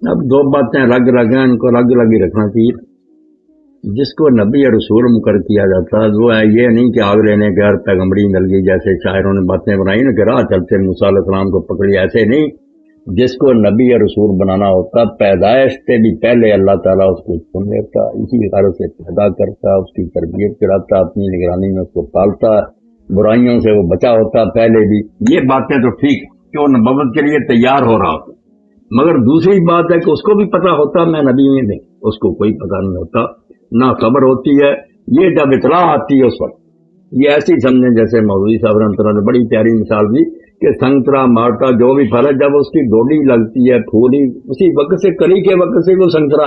اب دو باتیں الگ الگ ہیں، ان کو الگ الگ ہی رکھنا چاہیے. جس کو نبی یا رسول مقرر کیا جاتا ہے وہ ہے یہ نہیں کہ آگ لینے کے اور پیغمبری مل گئی جیسے شاعروں نے باتیں بنائی نا کہ راہ چلتے موسیٰ علیہ السلام کو پکڑی، ایسے نہیں. جس کو نبی یا رسول بنانا ہوتا پیدائش سے بھی پہلے اللہ تعالیٰ اس کو چن لیتا، اسی غرض سے پیدا کرتا، اس کی تربیت کراتا، اپنی نگرانی میں اس کو پالتا، برائیوں سے وہ بچا ہوتا پہلے بھی. یہ باتیں تو ٹھیک کہ وہ نبوت کے لیے تیار ہو رہا ہوتا، مگر دوسری بات ہے کہ اس کو بھی پتا ہوتا میں نبی نہیں، اس کو کوئی پتا نہیں ہوتا، نہ خبر ہوتی ہے. یہ جب اطلاع آتی ہے اس وقت یہ ایسی سمجھیں جیسے مولوی صاحب رحمۃ اللہ نے بڑی پیاری مثال دی کہ سنگترا مارٹا جو بھی پھل ہے جب اس کی ڈوڈی لگتی ہے پھولی اسی وقت سے کلی کے وقت سے وہ سنگترا،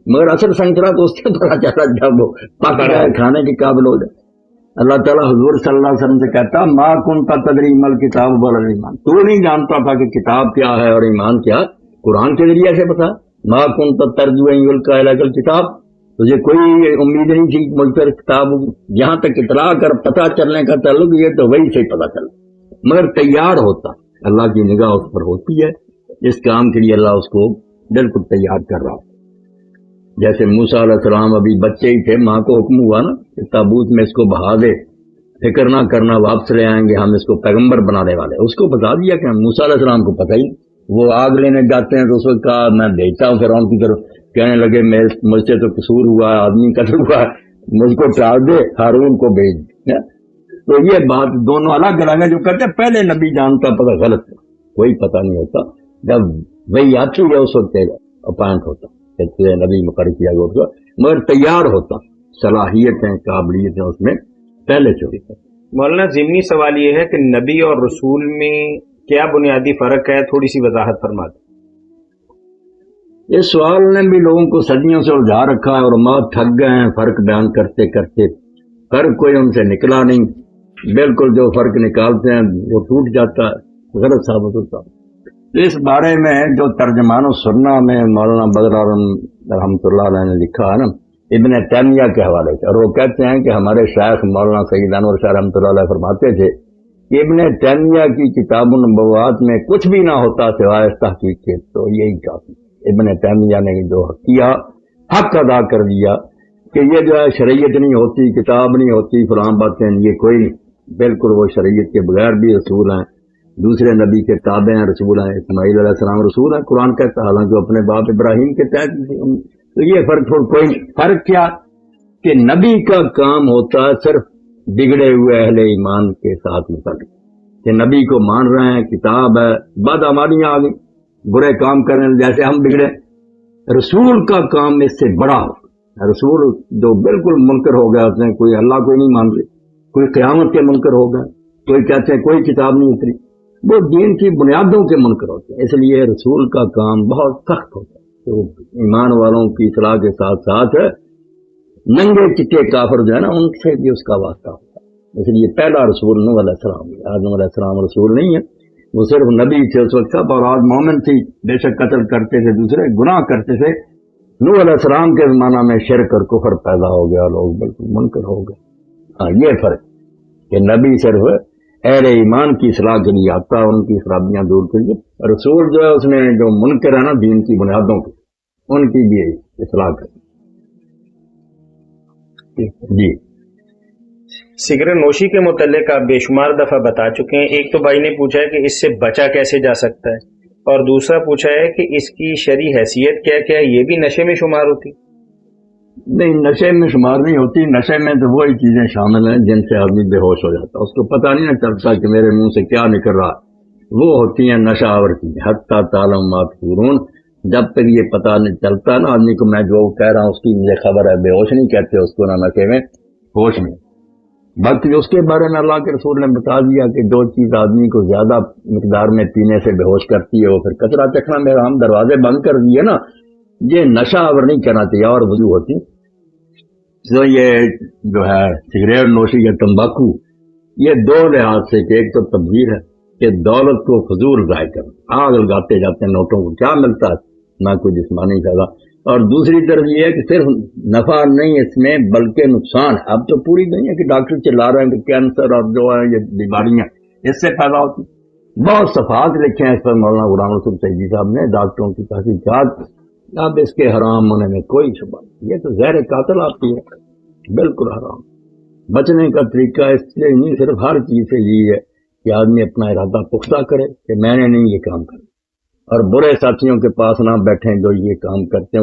مگر اصل سنگترا تو اس سے پتا چلا جب وہ پک رہا ہے کھانے کے قابل ہو جائے. اللہ تعالیٰ حضور صلی اللہ علیہ وسلم سے کہتا ما کنت تدری مل کتاب ولا ایمان، تو نہیں جانتا تھا کہ کتاب کیا ہے اور ایمان کیا، قرآن کے ذریعے سے بتا. ما کنت ترجو ان یلقی الیک الکتاب، تجھے کوئی امید نہیں تھی مجھ پر کتاب، یہاں تک اطلاع کر پتہ چلنے کا تعلق یہ تو وہی سے پتہ چلا، مگر تیار ہوتا، اللہ کی نگاہ اس پر ہوتی ہے، اس کام کے لیے اللہ اس کو بالکل تیار کر رہا. جیسے موسیٰ علیہ السلام ابھی بچے ہی تھے، ماں کو حکم ہوا نا کہ تابوت میں اس کو بہا دے، فکر نہ کرنا واپس لے آئیں گے ہم اس کو پیغمبر بنانے والے. اس کو بتا دیا کہ موسیٰ علیہ السلام کو پتہ ہی، وہ آگ لینے جاتے ہیں تو اس وقت کہا میں بھیجتا ہوں فرعون کی طرف، کہنے لگے مجھ سے تو قصور ہوا، آدمی قتل ہوا، مجھ کو ٹال دے، ہارون کو بھیج. تو یہ بات دونوں الگ الگ ہے. جو کہتے ہیں پہلے نبی جانتا پتہ غلط ہے، کوئی پتہ نہیں ہوتا، جب وہی آتی ہے اس وقت اپائنٹ ہوتا نبی مقرر کیا گیا ہوتا، مگر تیار ہوتا، صلاحیتیں قابلیتیں اس میں پہلے سے ہوتی. مولانا ضمنی سوال یہ ہے کہ نبی اور رسول میں کیا بنیادی فرق ہے، تھوڑی سی وضاحت فرما دیں. اس سوال نے بھی لوگوں کو صدیوں سے الجھا رکھا ہے اور مات تھک گئے ہیں فرق بیان کرتے کرتے. فرق کوئی ان سے نکلا نہیں، بالکل جو فرق نکالتے ہیں وہ ٹوٹ جاتا ہے، غلط ثابت ہوتا. اس بارے میں جو ترجمان السنہ میں مولانا بدر رحمۃ اللہ علیہ نے لکھا ہے نا ابن تیمیہ کے حوالے سے، اور وہ کہتے ہیں کہ ہمارے شیخ مولانا سید انور شاہ رحمۃ اللہ علیہ فرماتے تھے کہ ابن تیمیہ کی کتاب النبوات میں کچھ بھی نہ ہوتا سوائے اس تحقیق کے تو یہی کافی. ابن تیمیہ نے جو کیا حق ادا کر دیا کہ یہ جو ہے شریعت نہیں ہوتی، کتاب نہیں ہوتی، فلاں باتیں یہ کوئی نہیں، بالکل وہ شریعت کے بغیر بھی رسول ہیں، دوسرے نبی کے تابع ہیں، رسول ہیں. اسماعیل علیہ السلام رسول ہیں قرآن کہتا ہے، حالانکہ اپنے باپ ابراہیم کے تحت. تو یہ فرق کوئی نہیں. فرق کیا کہ نبی کا کام ہوتا ہے صرف بگڑے ہوئے اہل ایمان کے ساتھ متعلق، کہ نبی کو مان رہے ہیں، کتاب ہے، بد عمالیاں آ گئی، برے کام کرنے جیسے ہم بگڑے. رسول کا کام اس سے بڑا ہو. رسول جو بالکل منکر ہو گیا، اس نے کوئی اللہ کو نہیں مان رہے، کوئی قیامت کے منکر ہو گئے، کوئی کہتے ہیں کوئی کتاب نہیں اتری، وہ دین کی بنیادوں کے منکر ہوتے ہیں. اس لیے رسول کا کام بہت سخت ہوتا ہے. تو ایمان والوں کی اصلاح کے ساتھ ساتھ ننگے چٹے کافر جو ہے نا ان سے بھی اس کا واسطہ ہوتا ہے. اس لیے پہلا رسول نوح علیہ السلام، آدم علیہ السلام رسول نہیں ہے، وہ صرف نبی تھے اس وقت سب، اور آج مومن تھی، بے شک قتل کرتے تھے، دوسرے گناہ کرتے تھے. نوح علیہ السلام کے زمانہ میں شرک اور کفر پیدا ہو گیا، لوگ بالکل منکر ہو گئے. ہاں یہ فرق کہ نبی صرف اہل ایمان کی اصلاح کے لیے آتا ہے، ان کی خرابیاں دور کے لیے. رسول جو ہے اس نے جو منکر ہے نا دین کی بنیادوں کی، ان کی بھی اصلاح کریں. جی سگریٹ نوشی کے متعلق آپ بے شمار دفعہ بتا چکے ہیں. ایک تو بھائی نے پوچھا ہے کہ اس سے بچا کیسے جا سکتا ہے، اور دوسرا پوچھا ہے کہ اس کی شرعی حیثیت کیا کیا ہے، یہ بھی نشے میں شمار ہوتی؟ نہیں، نشے میں شمار نہیں ہوتی. نشے میں تو وہی چیزیں شامل ہیں جن سے آدمی بے ہوش ہو جاتا ہے، اس کو پتہ نہیں نہ چلتا کہ میرے منہ سے کیا نکل رہا. وہ ہوتی ہیں نشہ آور کی، حتی تعلم ما تکفرون. جب تک یہ پتہ نہیں چلتا نا آدمی کو میں جو کہہ رہا ہوں اس کی مجھے خبر ہے، بے ہوش نہیں کہتے اس کو، نہ نشے میں، ہوش میں. باقی اس کے بارے میں اللہ کے رسول نے بتا دیا کہ جو چیز آدمی کو زیادہ مقدار میں پینے سے بے ہوش کرتی ہے وہ پھر کچرا چکھنا. میرا ہم دروازے بند کر دیے نا، یہ نشہ آور نہیں کہنا چاہیے اور وضو ہوتی. تو یہ جو ہے سگریٹ نوشی یا تمباکو، یہ دو لحاظ سے کہ ایک تو تبذیر ہے کہ دولت کو فضول ضائع کرنا، آگ لگاتے جاتے ہیں نوٹوں کو، کیا ملتا ہے، نہ کوئی جسمانی فائدہ. اور دوسری طرف یہ ہے کہ صرف نفع نہیں اس میں بلکہ نقصان. اب تو پوری دنیا کے ڈاکٹر چلا رہے ہیں کہ کینسر اور جو ہے یہ بیماریاں اس سے پیدا ہوتی. بہت صفحات لکھے ہیں اس پر مولانا غلام رسول سعیدی صاحب نے، ڈاکٹروں کی تحقیقات. اب اس کے حرام ہونے میں کوئی شبہ نہیں. یہ تو زہر قاتل آتی ہے، بالکل حرام. بچنے کا طریقہ اس لیے نہیں، صرف ہر چیز سے یہی ہے کہ آدمی اپنا ارادہ پختہ کرے کہ میں نے نہیں یہ کام کرنا، اور برے ساتھیوں کے پاس نہ بیٹھیں جو یہ کام کرتے ہیں.